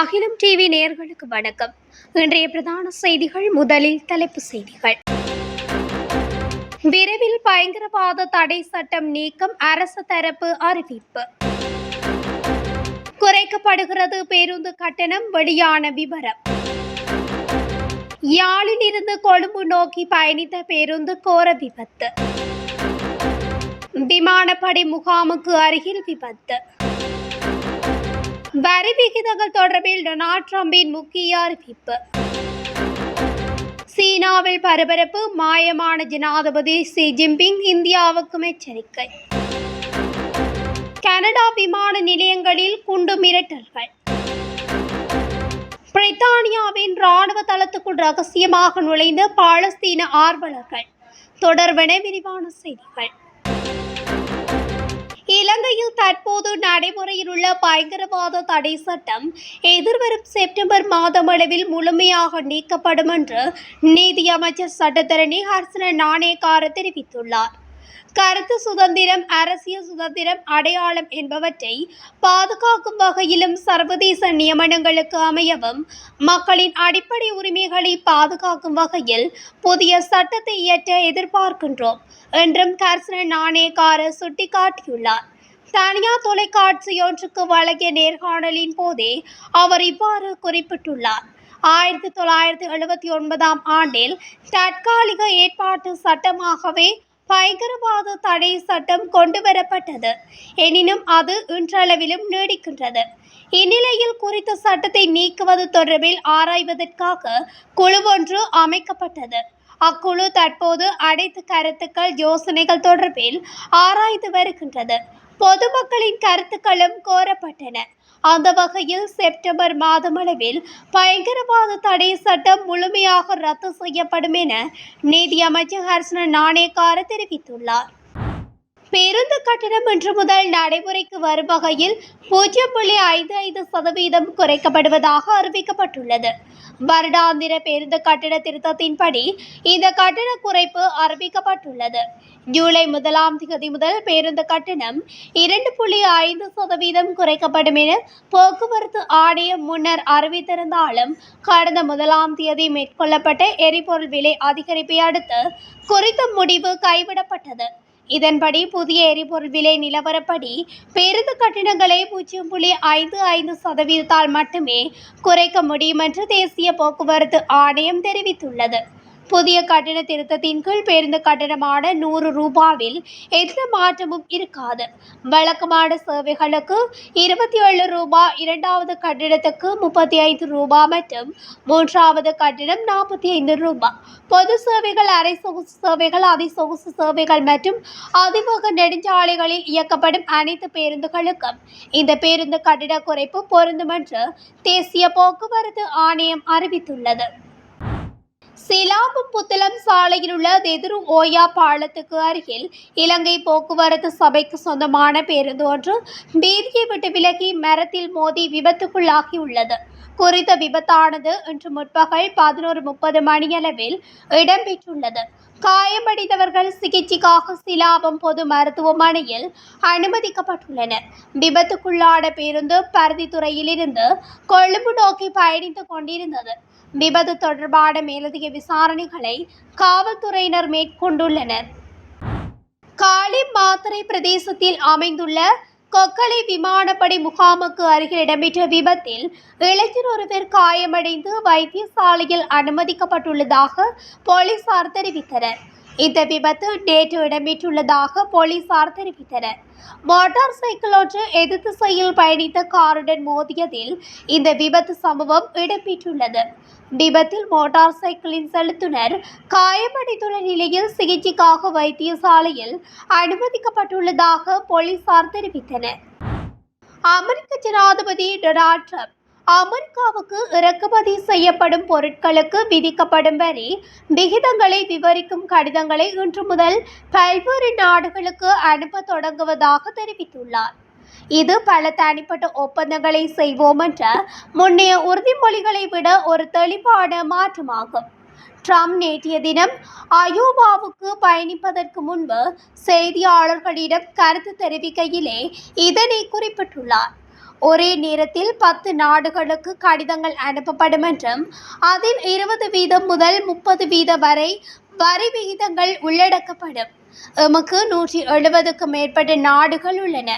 அகிலம் டிவி நேயர்களுக்கு வணக்கம். இன்றைய பிரதான செய்திகள். முதலில் தலைப்புச் செய்திகள். விரைவில் பயங்கரவாத தடை சட்டம் நீக்கம், அரசு தரப்பு அறிவிப்பு. குறைக்கப்படுகிறது பேருந்து கட்டணம், வெளியான விவரம். யாழில் இருந்து கொழும்பு நோக்கி பயணித்த பேருந்து கோர விபத்து. விமானப்படை முகாமுக்கு அருகில் விபத்து. வரி விகிதங்கள் தொடர்பில் டொனால்ட் ட்ரம்பின் முக்கிய அறிவிப்பு. சீனாவில் பரபரப்பு, மாயமான ஜனாதிபதி ஷி ஜின்பிங் இந்தியாவுக்கும் எச்சரிக்கை. கனடா விமான நிலையங்களில் குண்டு மிரட்டல்கள். பிரித்தானியாவின் இராணுவ தளத்துக்குள் ரகசியமாக நுழைந்த பாலஸ்தீன ஆர்வலர்கள். தொடர்பென விரிவான செய்திகள். இலங்கையில் தற்போது நடைமுறையில் உள்ள பயங்கரவாத தடை சட்டம் எதிர்வரும் செப்டம்பர் மாதம் அளவில் முழுமையாக நீக்கப்படும் என்று நீதி அமைச்சர் சட்டத்தரணி ஹர்ஷன நாணயக்கார தெரிவித்துள்ளார். கருத்து சுதந்திரம், அரசியல் சுதந்திரம், அடையாளம் என்பவற்றை பாதுகாக்கும் வகையிலும் சர்வதேச நியமனங்களுக்கு அமையவும் மக்களின் அடிப்படை உரிமைகளை பாதுகாக்கும் வகையில் புதிய சட்டத்தை இயற்ற எதிர்பார்க்கின்றோம் என்றும் ஹர்ஷன நாணயக்கார சுட்டிக்காட்டியுள்ளார். தனியார் தொலைக்காட்சியொன்றுக்கு வழங்கிய நேர்காணலின் போதே அவர் இவ்வாறு குறிப்பிட்டுள்ளார். 1979 ஆண்டில் தற்காலிக ஏற்பாட்டு சட்டமாகவே பயங்கரவாத தடை சட்டம் கொண்டுவரப்பட்டது. எனினும் அது இன்றளவிலும் நீடிக்கின்றது. இந்நிலையில் குறித்த சட்டத்தை நீக்குவது தொடர்பில் ஆராய்வதற்காக குழு ஒன்று அமைக்கப்பட்டது. அக்குழு தற்போது அனைத்து கருத்துக்கள், யோசனைகள் தொடர்பில் ஆராய்ந்து வருகின்றது. பொதுமக்களின் கருத்துக்களும் கோரப்பட்டன. அந்த வகையில் செப்டம்பர் மாதமளவில் பயங்கரவாத தடை சட்டம் முழுமையாக ரத்து செய்யப்படும் என நீதி அமைச்சர் ஹர்ஷன நாணயக்கார தெரிவித்துள்ளார். பேருந்து கட்டணம் இன்று முதல் நடைமுறைக்கு வரும் வகையில் 0.55% குறைக்கப்படுவதாக அறிவிக்கப்பட்டுள்ளது. வருடாந்திர பேருந்து கட்டண திருத்தத்தின்படி இந்த கட்டண குறைப்பு அறிவிக்கப்பட்டுள்ளது. ஜூலை 1 முதல் பேருந்து கட்டணம் 2.5% குறைக்கப்படும் என போக்குவரத்து ஆணையம் முன்னர் அறிவித்திருந்தாலும் கடந்த 1 மேற்கொள்ளப்பட்ட எரிபொருள் விலை அதிகரிப்பை அடுத்து குறித்த முடிவு கைவிடப்பட்டது. இதன்படி புதிய எரிபொருள் விலை நிலவரப்படி பேருந்து கட்டணங்களை 0.55% மட்டுமே குறைக்க முடியும் என்று தேசிய போக்குவரத்து ஆணையம் தெரிவித்துள்ளது. புதிய கட்டண திருத்தத்தின் கீழ் பேருந்து கட்டணமான 100 ரூபாவில் எந்த மாற்றமும் இருக்காது. வழக்கமான சேவைகளுக்கு 27 ரூபாய், இரண்டாவது கட்டணத்துக்கு 35 ரூபாய் மற்றும் மூன்றாவது கட்டணம் 45 ரூபாய். பொது சேவைகள், அரை சொகுசு சேவைகள், அதிசொகுசு சேவைகள் மற்றும் அதிவேக நெடுஞ்சாலைகளில் இயக்கப்படும் அனைத்து பேருந்துகளுக்கும் இந்த பேருந்து கட்டண குறைப்பு பொருந்தும் என்று தேசிய போக்குவரத்து ஆணையம் அறிவித்துள்ளது. சிலாபம் புத்தளம் சாலையில் உள்ள தெதுரு ஓயா பாலத்துக்கு அருகில் இலங்கை போக்குவரத்து சபைக்கு சொந்தமான பேருந்து ஒன்று வீதியை விட்டு விலகி மரத்தில் மோதி விபத்துக்குள்ளாகியுள்ளது. குறித்த விபத்தானது இன்று முற்பகல் 11:30 மணியளவில் இடம்பெற்றுள்ளது. காயமடைந்தவர்கள் சிகிச்சைக்காக சிலாபம் பொது மருத்துவமனையில் அனுமதிக்கப்பட்டுள்ளனர். விபத்துக்குள்ளான பேருந்து பருத்தித்துறையிலிருந்து கொழும்பு நோக்கி பயணித்துக் கொண்டிருந்தது. விபத்து தொடர்பான மேலதிக விசாரணைகளை காவல்துறையினர் மேற்கொண்டுள்ளனர். காலி மாத்தறை பிரதேசத்தில் அமைந்துள்ள கொக்கலை விமானப்படை முகாமுக்கு அருகில் இடம்பெற்ற விபத்தில் இளைஞர் ஒருவர் காயமடைந்து வைத்தியசாலையில் அனுமதிக்கப்பட்டுள்ளதாக போலீசார் தெரிவித்தனர். இந்த விபத்து நேற்று இடம்பெற்றுள்ளதாக போலீசார் தெரிவித்தனர். மோட்டார் சைக்கிள் ஒன்று எதிர் திசையில் பயணித்த காருடன் மோதியதில் இந்த விபத்து சம்பவம் இடம்பெற்றுள்ளது. விபத்தில் மோட்டார் சைக்கிளின் செலுத்துனர் காயமடைந்துள்ள நிலையில் சிகிச்சைக்காக வைத்தியசாலையில் அனுமதிக்கப்பட்டுள்ளதாக போலீசார் தெரிவித்தனர். அமெரிக்க ஜனாதிபதி டொனால்ட் ட்ரம்ப் அமெரிக்காவுக்கு இறக்குமதி செய்யப்படும் பொருட்களுக்கு விதிக்கப்படும் வரி விகிதங்களை விவரிக்கும் கடிதங்களை இன்று முதல் பல்வேறு நாடுகளுக்கு அனுப்ப தொடங்குவதாக தெரிவித்துள்ளார். இது பல தனிப்பட்ட ஒப்பந்தங்களை செய்வோம் என்ற முன்னைய உறுதிமொழிகளை விட ஒரு தெளிவான மாற்றமாகும். ட்ரம்ப் நேற்றைய தினம் அயோவாவுக்கு பயணிப்பதற்கு முன்பு செய்தியாளர்களிடம் கருத்து தெரிவிக்கையிலே இதனை குறிப்பிட்டுள்ளார். ஒரே நேரத்தில் 10 நாடுகளுக்கு கடிதங்கள் அனுப்பப்படும் என்றும் அதில் 20% முதல் 30% வரை வரி விகிதங்கள் உள்ளடக்கப்படும். எமக்கு 170க்கும் மேற்பட்ட நாடுகள் உள்ளன.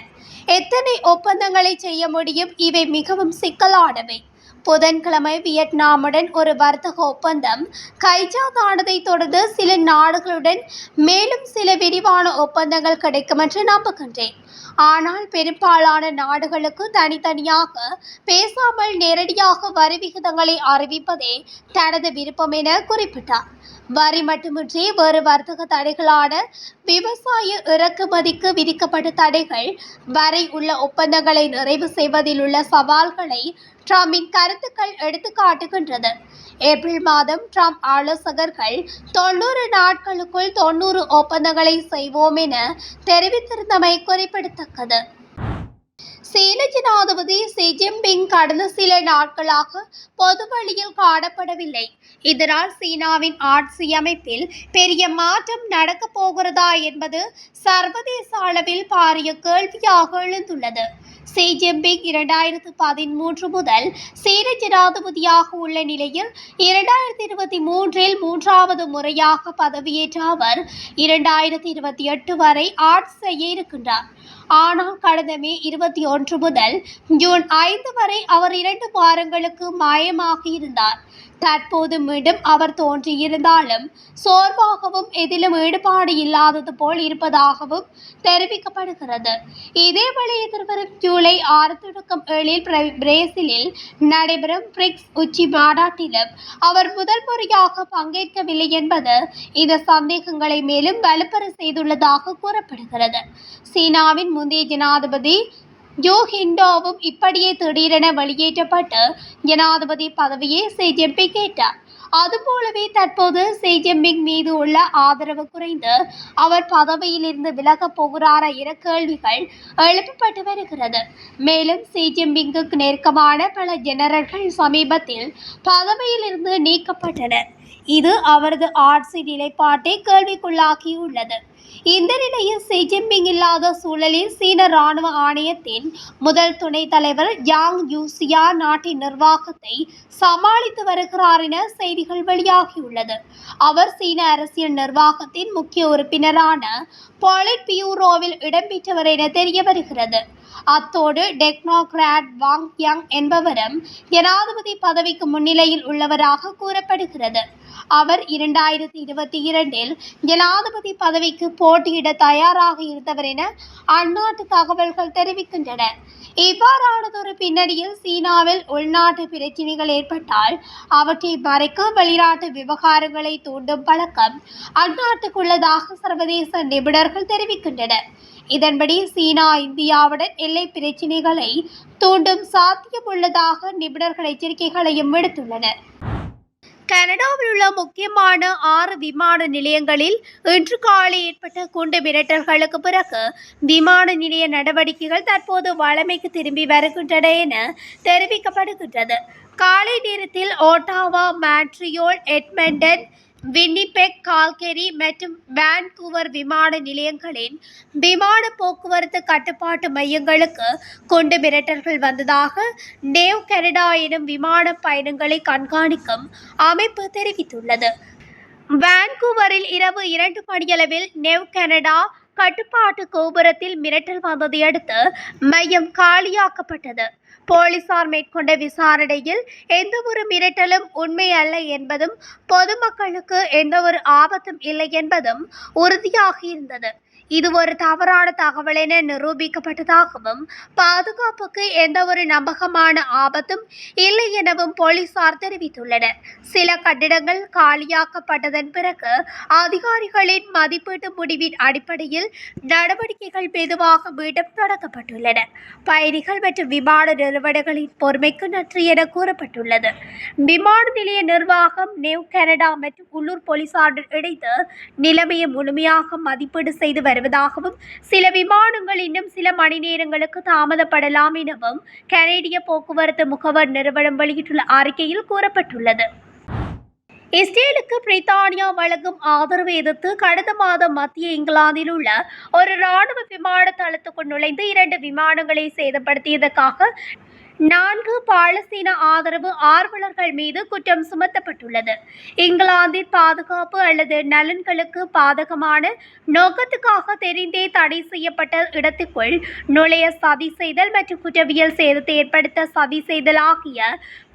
எத்தனை ஒப்பந்தங்களை செய்ய முடியும்? இவை மிகவும் சிக்கலானவை. புதன்கிழமை வியட்நாமுடன் ஒரு வர்த்தக ஒப்பந்தம் கைச்சாத்தானதை தொடர்ந்து சில நாடுகளுடன் மேலும் சில விரிவான ஒப்பந்தங்கள் கிடைக்கும் என்று நம்புகின்றேன். ஆனால் பெரும்பாலான நாடுகளுக்கு தனித்தனியாக பேசாமல் நேரடியாக வரி விகிதங்களை அறிவிப்பதே தனது விருப்பம் என குறிப்பிட்டார். வரி மட்டுமின்றி வேறு வர்த்தக தடைகளான விவசாய இறக்குமதிக்கு விதிக்கப்பட்ட தடைகள் வரை உள்ள ஒப்பந்தங்களை நிறைவு செய்வதில் உள்ள சவால்களை ட்ரம்பின் கருத்துக்கள் எடுத்துக்காட்டுகின்றது. ஏப்ரல் மாதம் ட்ரம்ப் ஆலோசகர்கள் 90 நாட்களுக்குள் 90 ஒப்பந்தங்களை செய்வோம் என தெரிவித்திருந்தமை குறிப்பிடத்தக்கது. சீன ஜனாதிபதி ஷி ஜின்பிங் கடந்த சில நாட்களாக பொதுவெளியில் காணப்படவில்லை. இதனால் சீனாவின் ஆட்சி அமைப்பில் பெரிய மாற்றம் நடக்கப் போகிறதா என்பது சர்வதேச அளவில் பாரிய கேள்வியாக எழுந்துள்ளது. ஷி ஜின்பிங் 2013 முதல் சீன ஜனாதிபதியாக உள்ள நிலையில் 2023 மூன்றாவது முறையாக பதவியேற்ற அவர் 2028 வரை ஆட்சி செய்ய இருக்கின்றார். ஆனால் கடந்த மே 21 முதல் ஜூன் 5 வரை அவர் 2 வாரங்களுக்கு மாயமாகியிருந்தார். தற்போது மீண்டும் அவர் தோன்றியிருந்தாலும் சோர்வாகவும் எதிலும் ஈடுபாடு இல்லாதது போல் இருப்பதாகவும் தெரிவிக்கப்படுகிறது. இதேவேளை எதிர்வரும் ஜூலை 6 தொடக்கம் 7 பிரேசிலில் நடைபெறும் பிரிக்ஸ் உச்சி மாநாட்டிலும் அவர் முதல் முறையாக பங்கேற்கவில்லை என்பது இந்த சந்தேகங்களை மேலும் வலுப்பெற செய்துள்ளதாக கூறப்படுகிறது. சீனாவின் முந்தைய ஜனாதிபதி ஜோ ஹிண்டோவும் இப்படியே திடீரென வெளியேற்றப்பட்டு ஜனாதிபதி பதவியை ஷி ஜின்பிங் கேட்டார். அதுபோலவே தற்போது ஷி ஜின்பிங் மீது உள்ள ஆதரவு குறைந்து அவர் பதவியிலிருந்து விலகப் போகிறாரா என கேள்விகள் எழுப்பப்பட்டு வருகிறது. மேலும் ஷி ஜின்பிங்குக்கு நெருக்கமான பல ஜெனரல்கள் சமீபத்தில் பதவியிலிருந்து நீக்கப்பட்டனர். இது அவரது ஆட்சி நிலைப்பாட்டை கேள்விக்குள்ளாக்கியுள்ளது. இந்த நிலையில் ஷி ஜின்பிங் இல்லாத சூழலில் சீன ராணுவ ஆணையத்தின் முதல் துணைத் தலைவர் யாங் யூசியா நாட்டின் நிர்வாகத்தை சமாளித்து வருகிறார் என செய்திகள் வெளியாகியுள்ளது. அவர் சீன அரசியல் நிர்வாகத்தின் முக்கிய உறுப்பினரான பாலிட் பியூரோவில் இடம்பெற்றவர் என தெரிய வருகிறது. அத்தோடு டெக்னோகிராட் வாங் யங் என்பவரும் ஜனாதிபதி பதவிக்கு முன்னிலையில் உள்ளவராக கூறப்படுகிறது. அவர் 2022 ஜனாதிபதி பதவிக்கு போட்டியிட தயாராக இருந்தவர் என அந்நாட்டு தகவல்கள் தெரிவிக்கின்றன. இவ்வாறானதொரு பின்னணியில் சீனாவில் உள்நாட்டு பிரச்சினைகள் ஏற்பட்டால் அவற்றை மறைக்க வெளிநாட்டு விவகாரங்களை தூண்டும் பழக்கம் அந்நாட்டுக்குள்ளதாக சர்வதேச நிபுணர்கள் தெரிவிக்கின்றனர். இதன்படி சீனா இந்தியாவுடன் எல்லை பிரச்சினைகளை தூண்டும் சாத்தியமுள்ளதாக நிபுணர்கள் எச்சரிக்கைகளையும் விடுத்துள்ளனர். கனடாவில் உள்ள முக்கியமான 6 விமான நிலையங்களில் இன்று காலை ஏற்பட்ட குண்டு மிரட்டல்களுக்கு பிறகு விமான நிலைய நடவடிக்கைகள் தற்போது வழமைக்கு திரும்பி வருகின்றன என தெரிவிக்கப்படுகின்றது. காலை நேரத்தில் ஓட்டாவா, மான்ட்ரியோல், எட்மண்டன், வின்னிபெக், கால்கரி மற்றும் வான்கூவர் விமான நிலையங்களின் விமான போக்குவரத்து கட்டுப்பாட்டு மையங்களுக்கு குண்டு மிரட்டல்கள் வந்ததாக நேவ் கனடா எனும் விமான பயணங்களை கண்காணிக்கும் அமைப்பு தெரிவித்துள்ளது. வான்கூவரில் இரவு 2 மணியளவில் நேவ் கனடா கட்டுப்பாட்டு கோபுரத்தில் மிரட்டல் வந்ததை அடுத்து மையம் காலியாக்கப்பட்டது. போலீசார் மேற்கொண்ட விசாரணையில் எந்தவொரு மிரட்டலும் உண்மை அல்ல என்பதும் பொதுமக்களுக்கு எந்தவொரு ஆபத்தும் இல்லை என்பதும் உறுதியாகியிருந்தது. இது ஒரு தவறான தகவல் என நிரூபிக்கப்பட்டதாகவும் பாதுகாப்புக்கு எந்தவொரு நம்பகமான ஆபத்தும் இல்லை எனவும் போலீசார் தெரிவித்துள்ளனர். சில கட்டிடங்கள் காலியாக்கப்பட்டதன் பிறகு அதிகாரிகளின் மதிப்பீட்டு முடிவின் அடிப்படையில் நடவடிக்கைகள் மெதுவாக மீண்டும் தொடங்கப்பட்டுள்ளன. பயணிகள் மற்றும் விமான நிறுவனங்களின் பொறுமைக்கு நன்றி என கூறப்பட்டுள்ளது. விமான நிலைய நிர்வாகம் நேவ் கனடா மற்றும் உள்ளூர் போலீசாருடன் இணைந்து நிலைமையை முழுமையாக மதிப்பீடு செய்து வருவதாகவும் சில விமானங்கள் இன்னும் சில மணி நேரங்களுக்கு தாமதப்படலாம் எனவும் கனேடிய போக்குவரத்து முகவர் நிறுவனம் வெளியிட்டுள்ள அறிக்கையில் கூறப்பட்டுள்ளது. இஸ்ரேலுக்கு பிரித்தானியா வழங்கும் ஆதரவை எதிர்த்து கடந்த மாதம் மத்திய இங்கிலாந்தில் உள்ள ஒரு ராணுவ விமான தளத்துக்குள் நுழைந்து 2 விமானங்களை சேதப்படுத்தியதற்காக 4 பாலஸ்தீன ஆதரவு ஆர்வலர்கள் மீது குற்றம் சுமத்தப்பட்டுள்ளது. இங்கிலாந்தின் பாதுகாப்பு அல்லது நலன்களுக்கு பாதகமான நோக்கத்துக்காக தெரிந்தே தடை செய்யப்பட்ட இடத்துக்குள் நுழைய சதி செய்தல் மற்றும் குற்றவியல் சேதத்தை ஏற்படுத்த சதி செய்தல் ஆகிய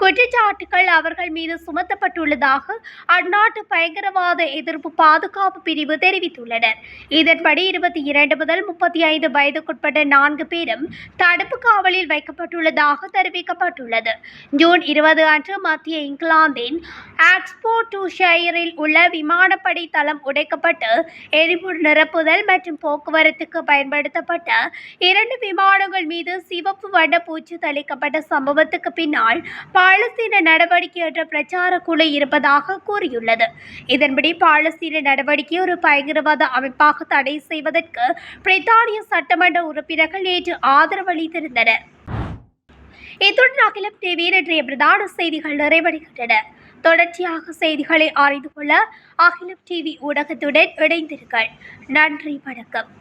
குற்றச்சாட்டுகள் அவர்கள் மீது சுமத்தப்பட்டுள்ளதாக அந்நாட்டு பயங்கரவாத எதிர்ப்பு பாதுகாப்பு பிரிவு தெரிவித்துள்ளனர். இதன்படி 22 முதல் 35 வயதுக்குட்பட்ட 4 பேரும் தடுப்பு காவலில் வைக்கப்பட்டுள்ளதாக தெரிவிக்கப்பட்டுள்ளது. ஜூன் 20 அன்று மத்திய இங்கிலாந்தின் ஆக்ஸ்போர்ட்ஷையரில் உள்ள விமானப்படை தளம் உடைக்கப்பட்டு எரிபொருள் நிரப்புதல் மற்றும் போக்குவரத்துக்கு பயன்படுத்தப்பட்ட 2 விமானங்கள் மீது சிவப்பு வண்ண பூச்சு தெளிக்கப்பட்ட சம்பவத்துக்கு பின்னால் பாலஸ்தீன நடவடிக்கை என்ற பிரச்சார குழு இருப்பதாக கூறியுள்ளது. இதன்படி பாலஸ்தீன நடவடிக்கை ஒரு பயங்கரவாத அமைப்பாக தடை செய்வதற்கு பிரித்தானிய சட்டமன்ற உறுப்பினர்கள் நேற்று ஆதரவளித்திருந்தனர். இத்துடன் அகிலம் டிவியின் இன்றைய பிரதான செய்திகள் நிறைவடைகின்றன. தொடர்ச்சியாக செய்திகளை அறிந்து கொள்ள அகிலம் டிவி ஊடகத்துடன் இணைந்திருங்கள். நன்றி, வணக்கம்.